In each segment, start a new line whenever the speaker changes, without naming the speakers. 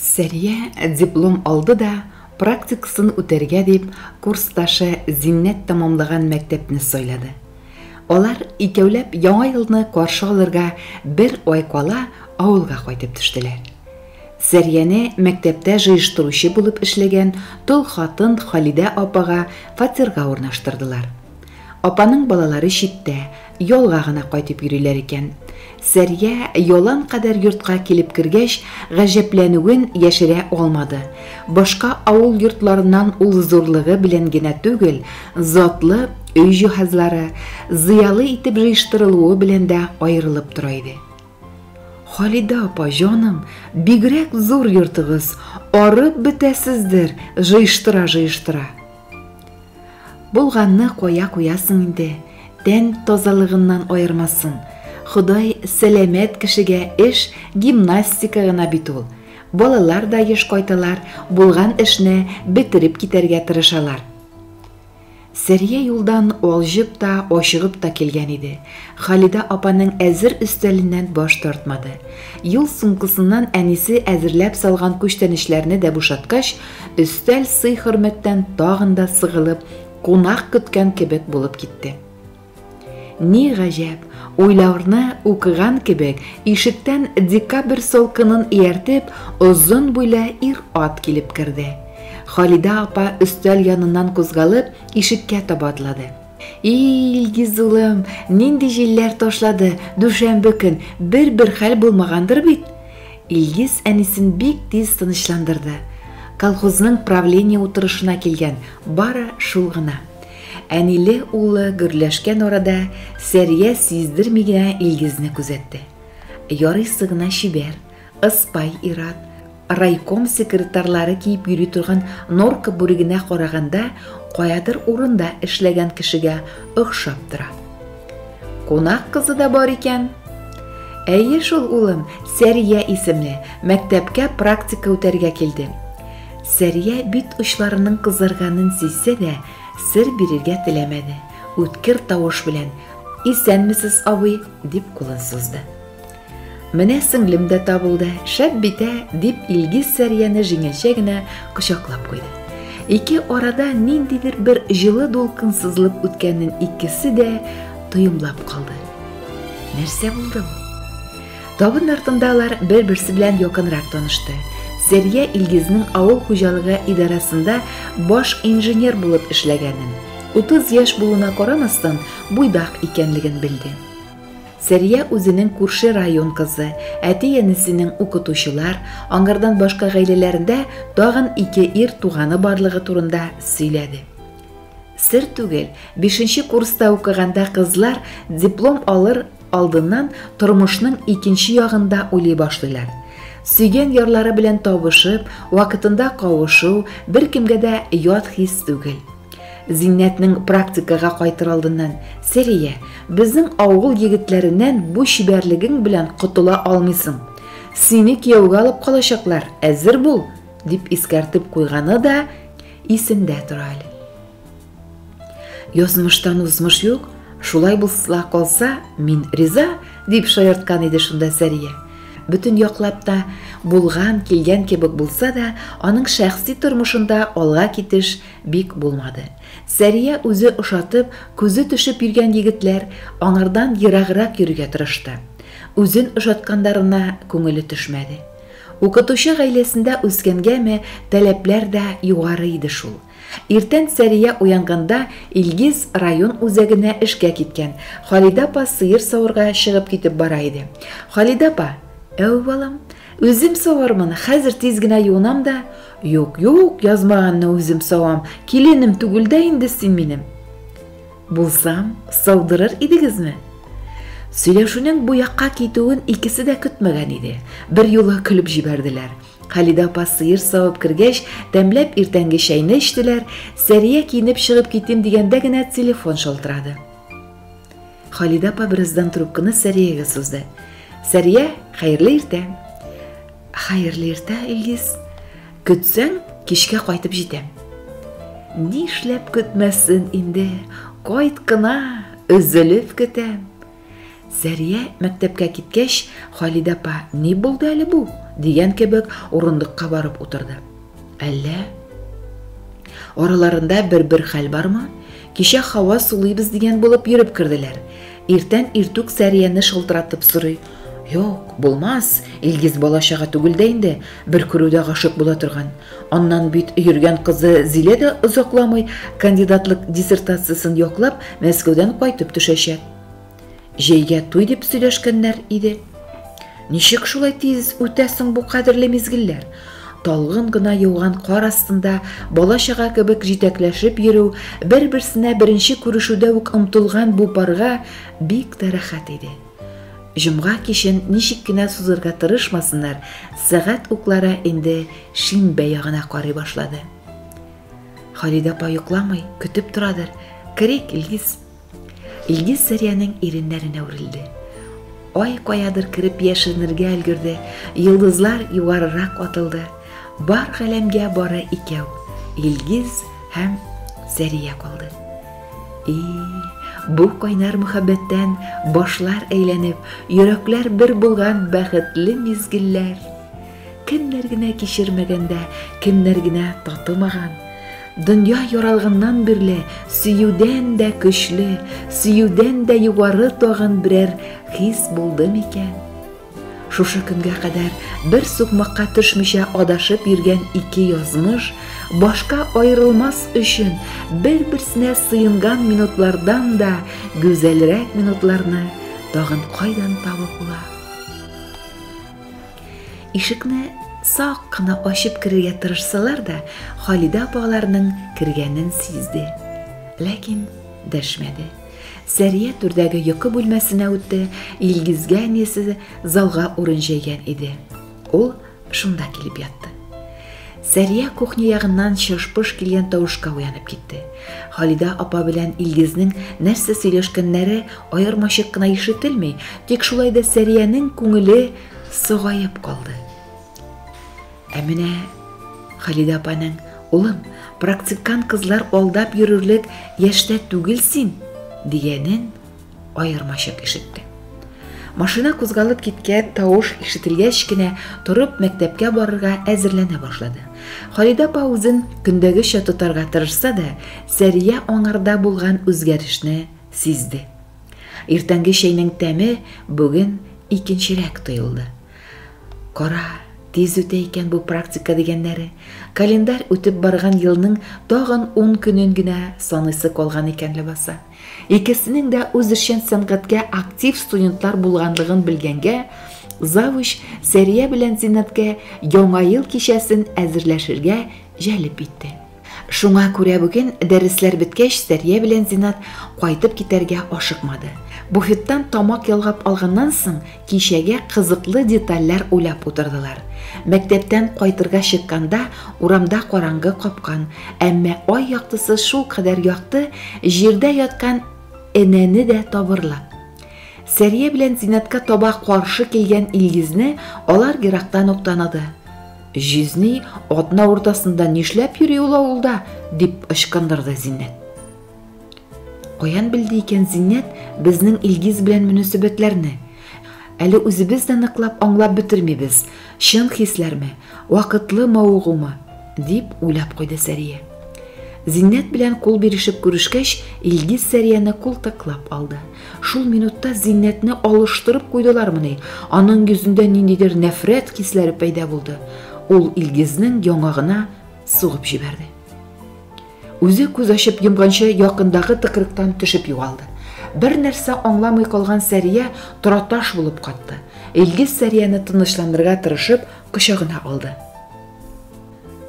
Сәрия диплом алды да, практикасын үтәргә дип, курсташы Зиннәт тамамлаган мәктәпне сойлады. Алар икәүләп яңа елны каршы алырга бер ай кала авылга кайтып төштеләр. Сәрияне мәктәптә җыештыручы булып эшләгән тол хатын Халидә апага фатирга урнаштырдылар. Апаның балалары читтә, ялга гына кайтып йөриләр икән. Сәрия ялан кадәр йортка килеп кергәч, гаҗәпләнүен яшерә алмады. Башка авыл йортларыннан ул зурлыгы белән генә түгел, затлы өй җиһазлары, зыялы итеп җыештырылуы белән дә аерылып тора иде. Халидә апа, җаным, бигрәк зур йортыгыз, арып бетәсездер, җыештыра. Булганны кая куясың инде, тән тазалыгыннан аермасын. Ходай сәламәт кешегә эш гимнастика гына бит ул. Балалар да еш кайталар, булган эшне бетереп китәргә тырышалар. Сәрия юлдан алҗып та, ашыгып та килгән иде. Халидә апаның әзер өстәленнән баш тартмады. Юл сумкысыннан әнисе әзерләп салган күчтәнешләрне дә бушаткач, өстәл сый-хөрмәттән тагын да сыгылып, кунак көткән кебек булып китте. Ни гаҗәп, уйларны укыган кебек, ишектән декабрь салкынын ияртеп, озын буйлы ир-ат килеп керде. Халидә апа өстәл яныннан кузгалып, ишеккә таба атлады. Илгиз улым, нинди җилләр ташлады, дүшәмбе көн, бер хәл булмагандыр бит. Илгиз әнисен бик тиз тынычландырды. Колхозның правление утырышына килгән, бары шул гына. Әниле улы гөрләшкән арада Сәрия сиздерми генә Илгизне күзәтте. Ярыйсы гына чибәр, ыспай ир-ат, райком секретарлары киеп йөри торган норка бүрегенә караганда каядыр урында эшләгән кешегә охшап тора. Кунак кызы да бар икән. Әйе шул улым, Сәрия исемле, мәктәпкә практика үтәргә килде. Сәрия бит учларының кызарганын сизсә дә, сер бирергә теләмәде. Үткер тавыш белән: "Исәнмесез, абый?" дип кулын сузды. "Менә сеңлем дә табылды, шәп битә", дип Илгиз Сәрияне җиңелчә генә кочаклап куйды. Ике арада ниндидер бер җылы дулкын сызылып үткәнен икесе дә тоемлап калды. Нәрсә булды бу? Табын артында алар бер-берсе белән якынрак танышты. Сәрия Илгизнең авыл хуҗалыгы идарасында баш инженер булып эшләгәнен, 30 яшь булуына карамастан буйдак икәнлеген белде. Сәрия үзенең күрше район кызы, әти-әнисенең укытучылар, аңардан башка гаиләләрендә тагын 2 ир туганы барлыгы турында сөйләде. Сер түгел, 5нче курста укыганда кызлар диплом алыр алдыннан тормышның икенче ягында уйлый башлыйлар. Сөйгән ярлары белән табышып, вакытында кавышу бер кемгә дә ят хис түгел. Зиннәтнең практикага кайтыр алдыннан: "Сәрия, безнең авыл егетләреннән бу чибәрлегең белән котыла алмыйсың. Сине кияүгә алып калачаклар, әзер бул", дип искәртеп куйганы да исендә тора әле. "Язмыштан узмыш юк, шулай булса калса, мин риза", дип шаярткан иде шунда Сәрия. Бүтін яклап та булган килгән кебек булса да, аның шәхси тормышында алга китеш бик булмады. Сәрия үзе ошатып, күзе төшеп йөргән егетләр аңардан ераграк йөрергә тырышты. Үзен ошаткандарына күңеле төшмәде. Укытучы гаиләсендә үскәнгәме, таләпләр дә югары иде шул. Иртән Сәрия уянганда Илгиз район үзәгенә эшкә киткән. Халидә апа сыер савырга чыгып китеп бара иде. Халидә апа: "Әү балам, үзем савармын, хәзер тиз генә юынам да." "Юк, язмаганны үзем савам, киленем түгел дә инде син минем." "Булсам, саудырыр идегезме?" Сөйләшүнең бу якка китүен икесе дә көтмәгән иде. Бер юлы көлеп җибәрделәр. Халидә апа сыер савып кергәч, тәмләп иртәнге чәйне эчтеләр. Сәрия киенеп чыгып китим дигәндә генә телефон шалтырады. Халидә апа бераздан трубканы Сәриягә сузды. "Сәрия, хәерле иртә." "Хәерле иртә, Илгиз. Көтсәң, кичкә кайтып җитәм." "Нишләп көтмәсен инде? Кайт кына, өзелеп көтәм." Сәрия мәктәпкә киткәч, Халидә апа: "Ни булды әле бу?" дигән кебек урындыкка барып утырды. Әллә араларында бер хәл бармы? Кичә һава сулыйбыз дигән булып йөреп кирделәр. Иртән иртүк Сәрияне шылтыратып сорый. Юк, булмас, Илгиз балачага түгел дә инде, бер күрүдә гашык була торган. Аннан бит йөргән кызы Зилә дә озакламый кандидатлык диссертациясын яклап Мәскәүдән кайтып төшәчәк. Җәйгә туй дип сөйләшкәннәр иде. Ничек шулай тиз үтәсең бу кадерле мизгелләр? Талгын гына яуган кар астында балачага кебек җитәкләшеп йөрү, бер-берсенә беренче күрешүдә үк омтылган бу парга бик тә рәхәт иде. Җомга кичен ничек кенә сузырга тырышмасыннар, сәгать уклары инде шимбә ягына карый башлады. Халида апа йокламый, көтеп торадыр. Керик, Илгиз. Илгиз Сәриянең иреннәренә үрелде. Ай каядыр кереп яшенергә өлгерде, йолдызлар югарырак атылды. Бар галәмгә бары икәү, Илгиз һәм Сәрия калды. Бу кайнар мөхәббәттән башлар әйләнеп, йөрәкләр бер булган бәхетле мизгелләр. Кемнәр генә кичермәгәндә, кемнәр генә татымаган. Дөнья яралганнан бирле сөюдән дә көчле, сөюдән дә югары тагын берәр хис булды микән? Шушы көнгә кадәр бер сукмакка төшмичә адашып йөргән ике язмыш башка аерылмас өчен бер-берсенә сыенган минутлардан да гүзәлрәк минутларны тагын кайдан табып була? Ишекне сак кына ачып керергә тырышсалар да, Халида апаларның кергәнен сизде. Ләкин дәшмәде. Сәрия түрдәге йокы бүлмәсенә үтте, Илгизгә несе залга урын җәйгән иде. Ул шунда килеп ятты. Сәрия кухня ягыннан шыш-пыш килгән тавышка уянып китте. Халида апа белән Илгизнең нәрсә сөйләшкәннәре аермачык кына ишетелми, тик шулай да Сәриянең күңеле сугаеп калды. Ә менә Халида апаның: "Улым, практикант кызлар алдап йөрерлек яшьтә түгел син" дигәнен аермачык ишетте. Машина кузгалып киткән тавыш ишетелгәч кенә торып мәктәпкә барырга әзерләнә башлады. Халида апа үзен көндәгечә тотарга тырышса да, Сәрия аңарда булган үзгәрешне сизде. Иртәнге чәйнең тәме бүген икенчерәк тоелды. Кара, тиз үтә икән бу практика дигәннәре. Календар үтеп барган елның тагын 10 көнен генә саныйсы калган икән ләбаса. Икесенең дә үзешчән сәнгатькә актив студентлар булганлыгын белгәнгә, завуч Сәрия белән Зиннәткә яңа ел кичәсен әзерләшергә җәлеп итте. Шуңа күрә бүген дәресләр беткәч Сәрия белән Зиннәт кайтып китәргә ашыкмады. Буфеттан тамак ялгап алганнан соң кичәгә кызыклы детальләр уйлап утырдылар. Мәктәптән кайтырга чыкканда урамда караңгы капкан, әмма ай яктысы шул кадәр якты, җирдә яткан энәне дә табырлап. Сәрия белән Зиннәткә таба каршы килгән Илгизне алар ерактан ук таныды. "Жизни атна уртасында нишләп йөри ул авылда?" дип ычкындырды Зиннәт. Каян белде икән Зиннәт безнең Илгиз белән мөнәсәбәтләрне? Әле үзебез дә ныклап аңлап бетермибез. Чын хисләрме, вакытлы мавыгымы? Дип уйлап куйды Сәрия. Зиннәт белән кул бирешеп күрешкәч, Илгиз Сәрияне култыклап алды. Шул минутта Зиннәтне алыштырып куйдылармыни? Аның йөзендә ниндидер нәфрәт хисләре пайда булды. Ул Илгизнең яңагына сугып җибәрде. Үзе күз ачып йомганчы якындагы тыкрыктан төшеп югалды. Бер нәрсә аңламый калган Сәрия тораташ булып катты. Илгиз Сәрияне тынычландырырга тырышып кочагына алды.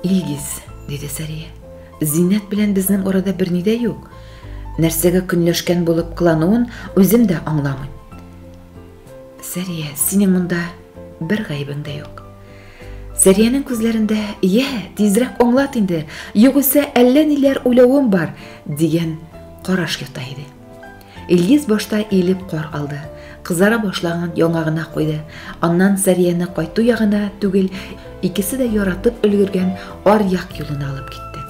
"Илгиз", диде Сәрия. "Зиннәт белән безнең арада берни дә юк. Нәрсәгә көнләшкән булып кылануын үзем дә аңламыйм." "Сәрия, синең монда бер гаибең дә юк." Сәриянең күзләрендә: "Я, тизрәк аңлат инде, югыйсә әллә ниләр уйлавым бар" дигән караш ята иде. Илгиз башта иелеп кар алды. Кызара башлаган яңагына куйды. Аннан Сәрияне кайту ягына түгел, икесе дә яратып өлгергән аръяк юлына алып китте.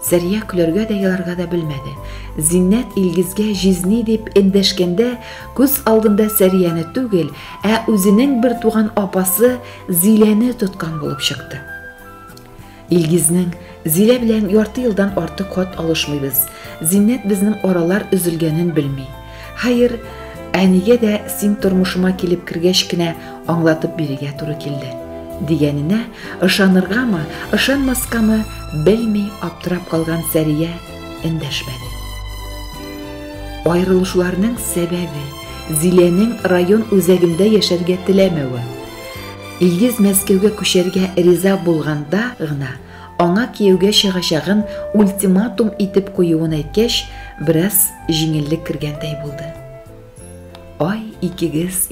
Сәрия көләргә дә яларга да белмәде. Зиннәт Илгизгә җизни дип эндәшкәндә, күз алдында Сәрияне түгел, ә үзенең бер туган апасы Зиләне тоткан булып чыкты. Илгизнең Зилә белән ярты елдан артык хат алышмыйбыз. Зиннәт безнең аралар өзелгәнен белми. Хәер, әнигә дә син тормышыма килеп кергәч кенә аңлатып бирергә туры килде. Дигәненә ышаныргамы, ышанмаскамы белми аптырап калган Сәрия эндәшмәде. Айрылышларның сәбәбе Зиләнең район үзәгендә яшәргә теләмәве. Илгиз Мәскәүгә күчәргә риза булганда гына аңа кияүгә чыгачагын ультиматум итеп куюын әйткәч, бераз җиңеллек кергәндәй булды. Ай, икегез,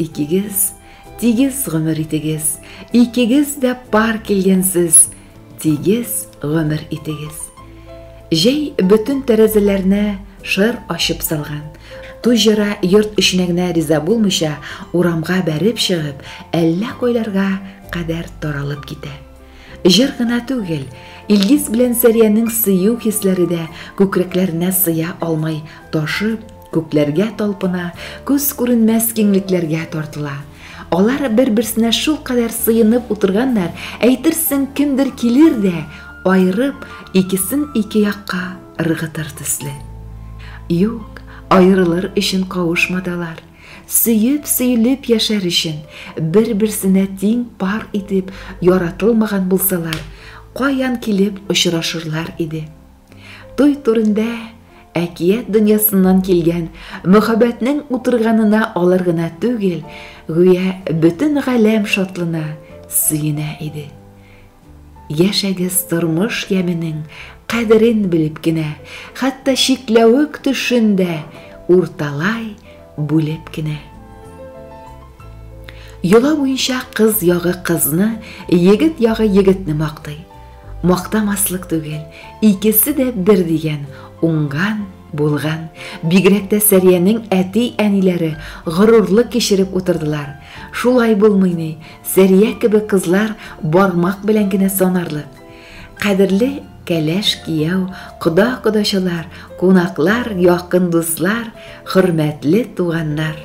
тигез гомер итегез, икегез дә пар килгәнсез, тигез гомер итегез. Җәй бөтен тәрәзәләрне шыр ачып салган. Туҗыра йорт эшенә генә риза булмыйча, урамга бәреп чыгып, әллә кайларга кадәр таралып китә. Җыр гына түгел, Илгиз белән Сәриянең сыю хисләре дә күкрәкләренә сыя алмай ташып, күкләргә талпына, күз күренмәс киңлекләргә тартыла. Алар бер-берсенә шул кадәр сыенып утырганнар, әйтерсең кемдер килер дә айырып, икесен ике якка ыргытыр төсле. Юк, айрылыр өчен кавышмадылар. Сөеп-сөйлеп яшәр өчен, бер-берсенә тиң пар итеп яратылмаган булсалар, каян килеп очрашырлар иде. Туй турында әкият дөньясыннан килгән мөхәббәтнең утырганына алар гына түгел, гүя бөтен галәм шатлана, сөенә иде. Яшәгез тормыш яменең кадерен белеп кенә, хәтта шикләвек төшендә урталай бүлеп кенә. Йола буенча кыз ягы кызны, егет ягы егетне мактый. Мактамаслык түгел, икесе дә бер дигән, уңган, булган. Бигрәк тә Сәриянең әти-әниләре горурлык кичереп утырдылар. Шулай булмый ни, Сәрия кебек кызлар бармак белән генә санарлык. Кадерле кәләш кияү, кода-кодачылар, кунаклар, якын дуслар, хөрмәтле туганнар.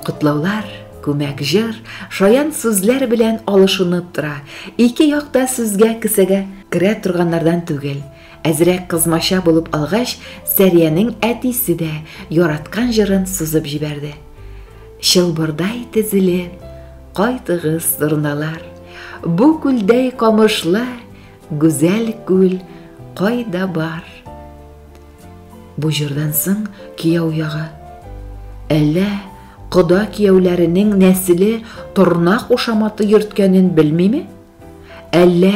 Котлаулар, күмәк җыр, шаян сүзләр белән алышынып тора. Ике якта сүзгә кесәгә керә торганнардан түгел. Әзрәк кызмача булып алгач, Сәриянең әтисе дә яраткан җырын сузып җибәрде. Чылбырдай тезелеп, кайтыгыз торналар. Бу күлдәй камышлы, гүзәл күл кайда бар? Бу җырдан соң кияү ягы. Әллә кода кияүләренең нәселе торна кушаматы йөрткәнен белмиме? Әллә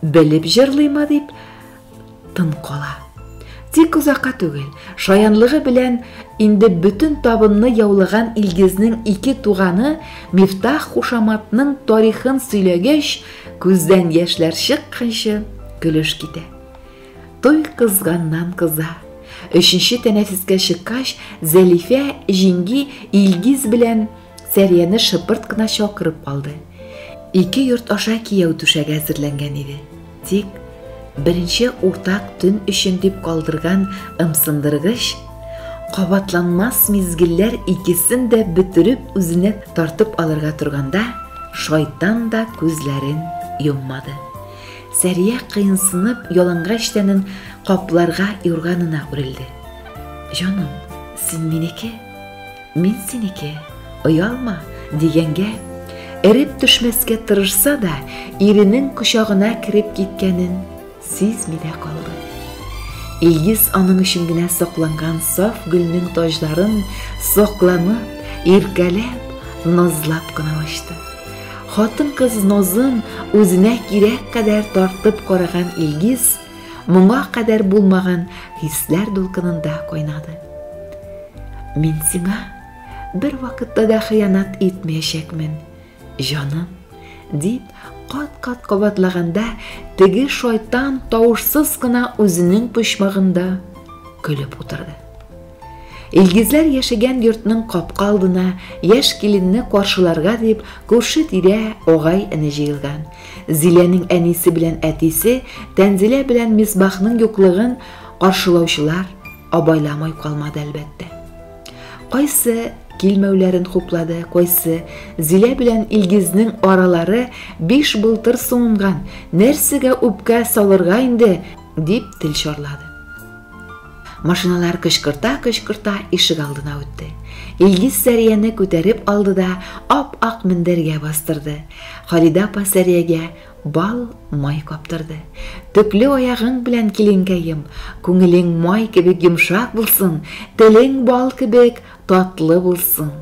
белеп җырлыймы дип тын кала. Тик узакка түгел, шаянлыгы белән инде бөтен табынны яулаган Илгизнең ике туганы Мифтах кушаматның тарихын сөйләгәч, күздән яшьләр чыкканчы көлеш китә. Туй кызганнан кыза. Өченче тәнәфескә чыккач, Зәлифә җиңги Илгиз белән Сәрияне шыпырт кына чакырып алды. Ике йорт аша кияү түшәге әзерләнгән иде. Тик беренче уртак төн өчен дип калдырган ымсындыргыч, кабатланмас мизгелләр икесен дә бөтереп үзенә тартып алырга торганда, шайтан да күзләрен йоммады. Сәрия кыенсынып ялангач тәнен капларга юрганына үрелде. Җаным, син минеке, мин синеке, оялма дигәнгә, эреп төшмәскә тырышса да, иренең кочагына кирип киткәнен сизми дә калды. Илгиз аның өчен генә сакланган саф гөлнең таҗларын сакланып, иркәләп, назлап кына ачты. Хатын-кыз назын үзенә кирәк кадәр тартып караган Илгиз моңа кадәр булмаган хисләр дулкынында кайнады. Мин сиңа бер вакытта да хыянат итмәячәкмен, җаным, дип кат-кат кабатлаганда, теге шайтан тавышсыз гына үзенең почмагында көлеп утырды. Илгизләр яшәгән йортның капка алдына яшь киленне каршыларга дип күрше-тирә агай-эне җыелган. Зиләнең әнисе белән әтисе Тәнзилә белән Мисбахның юклыгын каршылаучылар абайламай калмады әлбәттә. Кайсы килмәүләрен хуплады, кайсы Зилә белән Илгизнең аралары 5 былтыр суынган, нәрсәгә үпкә салырга инде дип тел шарлады. Машиналар кычкырта-кычкырта ишек алдына үтте. Илгиз Сәрияне күтәреп алды да ап-ак мендәргә бастырды. Халида апа Сәриягә бал май каптырды. Төкле аягың белән киленкәем, күңелең май кебек йомшак булсын, телең бал кебек татлы булсын.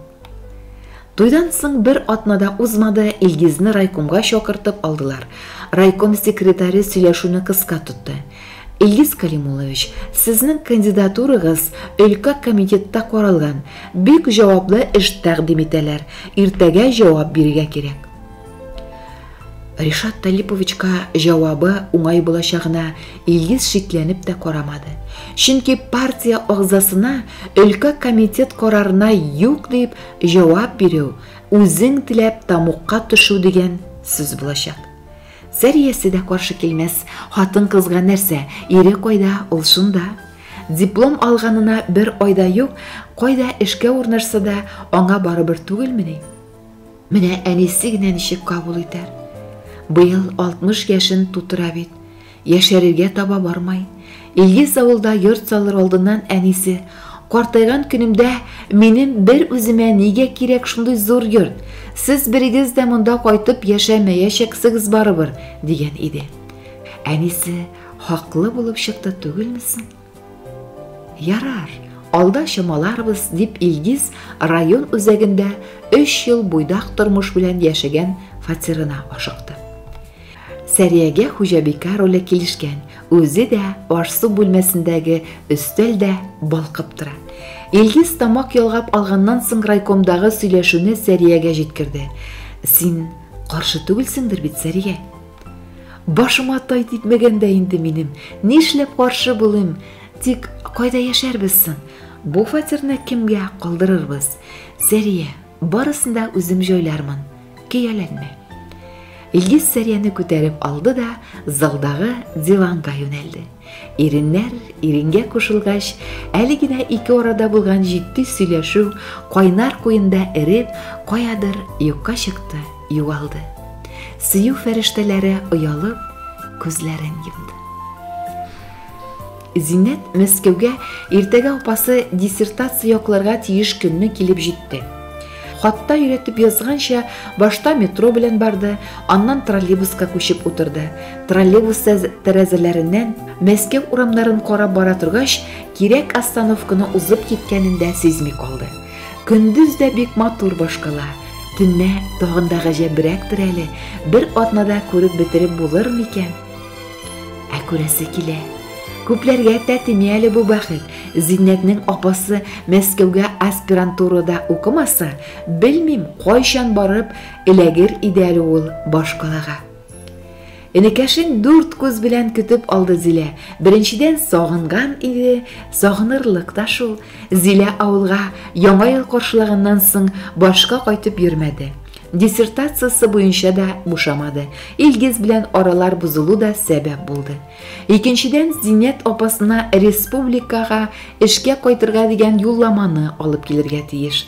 Туйдан соң бер атнада узмады, Илгизне райкомга чакыртып алдылар. Райком секретаре сөйләшүне кыска тотты. Илгиз Калимулович, сезнең кандидатурагыз өлкә комитетта каралган. Бик җаваплы эш тәкъдим итәләр. Иртәгә җавап бирергә кирәк. Ришат Талиповичка җавабы уңай булачагына Илгиз шикләнеп тә карамады. Чөнки партия агзасына өлкә комитет карарына юк дип җавап бирү, үзең теләп тамукка төшү дигән сүз булачак. Сәриясе дә каршы килмәс, хатын кызга нәрсә, ире кайда, ул шунда. Диплом алганына бер айда юк, кайда эшкә урнашса да, аңа барыбер түгелмени? Менә әнисе генә ничек кабул итәр? Быел 60 яшен тутыра бит, яшәрергә таба бармай. Илгиз авылда йорт салыр алдыннан әнисе: "Картайган көнемдә минем бер үземә нигә кирәк шундый зур йорт? Сез берегез дә монда кайтып яшәмәячәксегез барыбер" дигән иде. Әнисе хаклы булып чыкты түгелмесең? Ярар, алда чамаларбыз дип Илгиз район үзәгендә 3 ел буйдак тормыш белән яшәгән фатирына ашыкты. Сәриягә хуҗабика роле килешкән. Үзе дә аш-су бүлмәсендәге өстәлдә балкып тора. Илгиз тамак ялгап алганнан соң райкомдагы сөйләшүне Сәриягә җиткерде. Син каршы түгелсеңдер бит, Сәрия? Башыма тай типмәгәндә инде минем. Нишләп каршы булыйм? Тик кайда яшәрбез соң? Бу фатирны кемгә калдырырбыз? Сәрия, барысын да үзем җайлармын. Кияләнмә. Илгиз Сәрияне күтәреп алды да залдагы диванга юнәлде. Иреннәр иренгә кушылгач, әле генә ике арада булган җитди сөйләшү кайнар куенда эреп, каядыр юкка чыкты, югалды. Сөю фәрештәләре оялып, күзләрен йомды. Зиннәт Мәскәүгә иртәгә апасы диссертация якларга тиеш көнне килеп җитте. Хатта өйрәтеп язганча, башта метро белән барды, аннан троллейбуска күчеп утырды. Троллейбус тәрәзәләреннән Мәскәү урамнарын карап бара торгач, кирәк остановканы узып киткәнендә сизми калды. Көндүз дә бик матур башкала. Төнне тагын да гаҗәбрәктер әле. Бер атнада күреп бетереп булыр микән? Ә күрәсе килә. Күпләргә тәтими әле бу бәхет. Зиннәтнең апасы Мәскәүгә аспирантурада укымаса, белмим, кайчан барып эләгер иде әле ул башкалага. Энекәшен 4 күз белән көтеп алды Зилә. Беренчедән сагынган иде, сагынырлык та шул. Зилә авылга яңа ел каршылаганнан соң башка кайтып йөрмәде. Диссертациясы буенча да бушамады. Илгиз белән аралар бузылу да сәбәп булды. Икенчедән Зиннәт апасына республикага эшкә кайтырга дигән юлламаны алып килергә тиеш.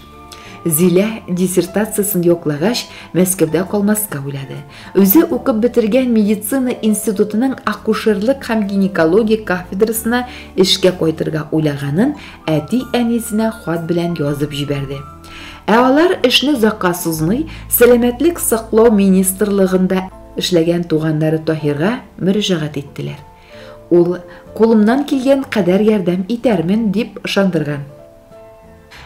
Зилә диссертациясын яклагач, Мәскәүдә калмаска уйлады. Үзе укып бетергән медицина институтының акушерлык һәм гинекология кафедрасына эшкә кайтырга уйлаганын әти-әнисенә хат белән язып җибәрде. Ә алар эшне озакка сузмый, сәламәтлек саклау министрлыгында эшләгән тугандары Таһирга мөрәҗәгать иттеләр. Ул кулымнан килгән кадәр ярдәм итәрмен дип ышандырган.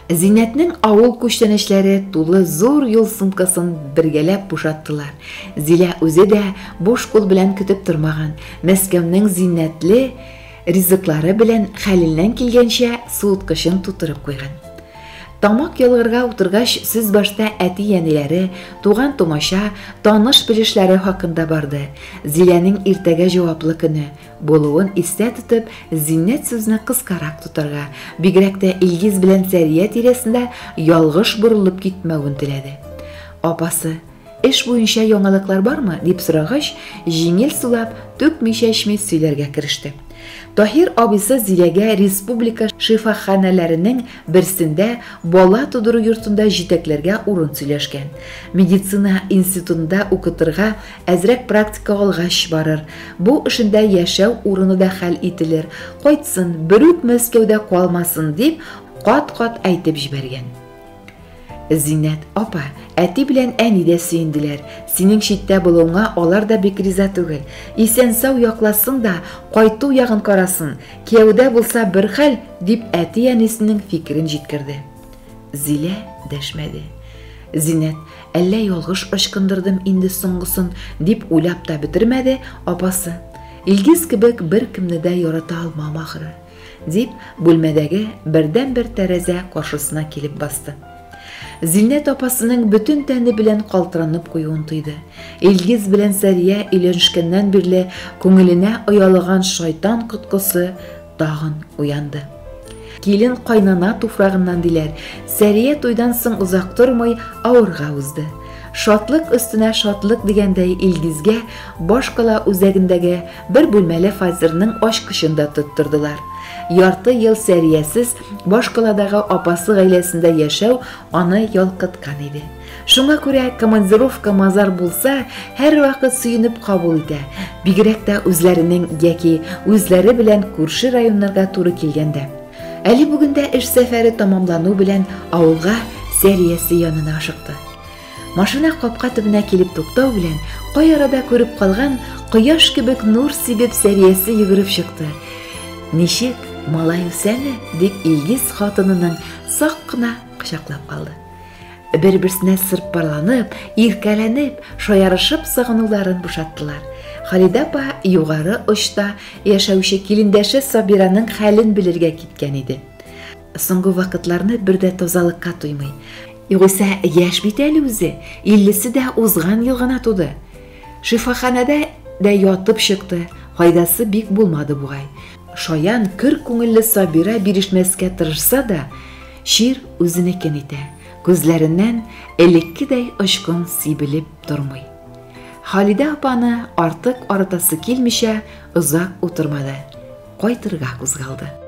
Зиннәтнең авыл күчтәнешләре тулы зур юл сумкасын бергәләп бушаттылар. Зилә үзе дә буш кул белән көтеп тормаган. Мәскәүнең зиннәтле ризыклары белән хәлилнән килгәнчә суыткычын тутырып куйган. Тамак ялгырга утыргач, сүз башта әти-әниләре, туган-тумаша, таныш-белешләре хакында барды. Зиләнең иртәгә җаваплы көне булуын истә тотып, Зиннәт сүзне кыскарак тутырга, бигрәк тә Илгиз белән Сәрия тирәсендә ялгыш борылып китмәвен теләде. Апасы: "Эш буенча яңалыклар бармы?" дип сорагач, җиңел сулап, түкми-чәчми сөйләргә кереште. Таһир абыйсы Зиләгә республика шифаханәләренең берсендә бала тудыру йортында җитәкләргә урын сөйләшкән. Медицина институтында укытырга әзрәк практика алгач барыр. Бу эшендә яшәү урыны да хәл ителер. Кайтсын, бер үк Мәскәүдә калмасын дип кат-кат әйтеп җибәргән. Зиннәт: "Апа, әти белән әни дә сөенделәр. Синең читтә булуыңа алар да бик риза түгел. Исән-сау якласын да, кайту ягын карасын. Кияүдә булса бер хәл", дип әти-әнисенең фикерен җиткерде. Зилә дәшмәде. Зиннәт: "Әллә ялгыш ычкындырдым инде соңгысын", дип уйлап та бетермәде. Апасы: "Илгиз кебек бер кемне дә ярата алмам ахры", дип бүлмәдәге бердән-бер тәрәзә каршысына килеп басты. Зиннәт апасының бөтен тәне белән калтыранып куюын тойды. Илгиз белән Сәрия өйләнешкәннән бирле күңеленә оялыган шайтан коткысы тагын уянды. Килен кайнана туфрагыннан диләр. Сәрия туйдан соң узак тормый авырга узды. Шатлык өстенә шатлык дигәндәй Илгизгә башкала үзәгендәге бер бүлмәле фатирның ачкычында тоттырдылар. Ярты ел Сәриясез башкаладагы апасы гаиләсендә яшәү аны ялкыткан иде. Шуңа күрә командировка мазар булса, һәр вакыт сөенеп кабул итә. Бигрәк тә үзләренең яки үзләре белән күрше районнарга туры килгәндә. Әле бүгендә эш сәфәре тамамлану белән авылга Сәриясе янына ашыкты. Машина капка төбенә килеп туктау белән, кай арада күреп калган кояш кебек нур сибеп Сәриясе йөгереп чыкты. "Ничек, малай үсәме?" дип Илгиз хатынының сак кына кочаклап калды. Бер-берсенә сырпарланып, иркәләнеп, шаярышып сагынуларын бушаттылар. Халида апа югары очта яшәүче килендәше Сабираның хәлен белергә киткән иде. Соңгы вакытларны бер дә тазалыкка туймый. Югыйсә яшь бит әле үзе, 50-се дә узган ел гына туды. Шифаханәдә дә ятып чыкты, файдасы бик булмады бугай. Шаян көр күңелле Сабира бирешмәскә тырышса да, шир үзенекен итә. Күзләреннән элеккедәй очкын сибелеп тормый. Халида апаны артык арытасы килмичә озак утырмады. Кайтырга кузгалды.